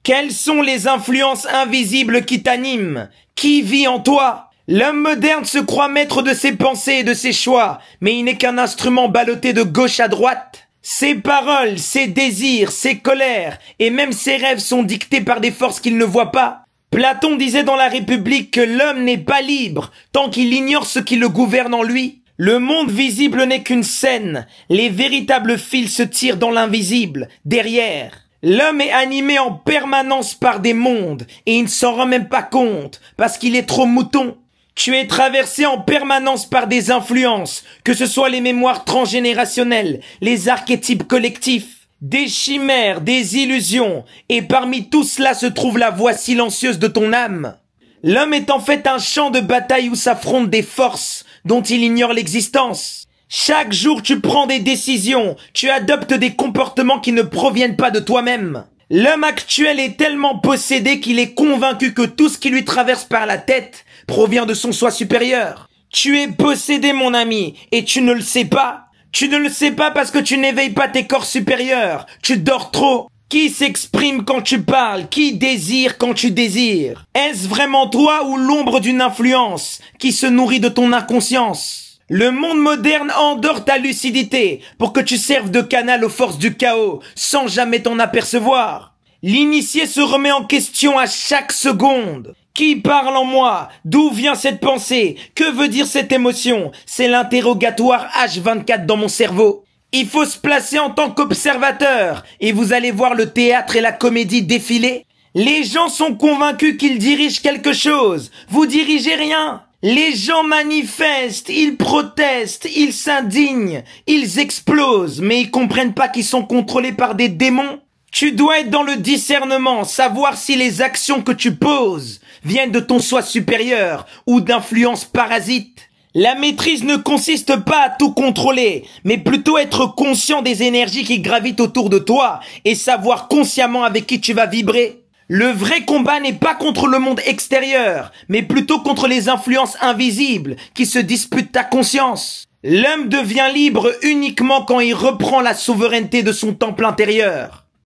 Quelles sont les influences invisibles qui t'animent? Qui vit en toi? L'homme moderne se croit maître de ses pensées et de ses choix, mais il n'est qu'un instrument ballotté de gauche à droite. Ses paroles, ses désirs, ses colères et même ses rêves sont dictés par des forces qu'il ne voit pas. Platon disait dans la République que l'homme n'est pas libre tant qu'il ignore ce qui le gouverne en lui. Le monde visible n'est qu'une scène. Les véritables fils se tirent dans l'invisible, derrière. L'homme est animé en permanence par des mondes et il ne s'en rend même pas compte parce qu'il est trop mouton. Tu es traversé en permanence par des influences, que ce soit les mémoires transgénérationnelles, les archétypes collectifs, des chimères, des illusions, et parmi tout cela se trouve la voix silencieuse de ton âme. L'homme est en fait un champ de bataille où s'affrontent des forces dont il ignore l'existence. Chaque jour tu prends des décisions, tu adoptes des comportements qui ne proviennent pas de toi-même. L'homme actuel est tellement possédé qu'il est convaincu que tout ce qui lui traverse par la tête provient de son soi supérieur. Tu es possédé, mon ami, et tu ne le sais pas. Tu ne le sais pas parce que tu n'éveilles pas tes corps supérieurs. Tu dors trop. Qui s'exprime quand tu parles? Qui désire quand tu désires? Est-ce vraiment toi ou l'ombre d'une influence qui se nourrit de ton inconscience? Le monde moderne endort ta lucidité pour que tu serves de canal aux forces du chaos sans jamais t'en apercevoir. L'initié se remet en question à chaque seconde. Qui parle en moi? D'où vient cette pensée? Que veut dire cette émotion? C'est l'interrogatoire H24 dans mon cerveau. Il faut se placer en tant qu'observateur et vous allez voir le théâtre et la comédie défiler. Les gens sont convaincus qu'ils dirigent quelque chose. Vous dirigez rien. Les gens manifestent, ils protestent, ils s'indignent, ils explosent, mais ils comprennent pas qu'ils sont contrôlés par des démons. Tu dois être dans le discernement, savoir si les actions que tu poses viennent de ton soi supérieur ou d'influences parasites. La maîtrise ne consiste pas à tout contrôler, mais plutôt être conscient des énergies qui gravitent autour de toi et savoir consciemment avec qui tu vas vibrer. Le vrai combat n'est pas contre le monde extérieur, mais plutôt contre les influences invisibles qui se disputent ta conscience. L'homme devient libre uniquement quand il reprend la souveraineté de son temple intérieur.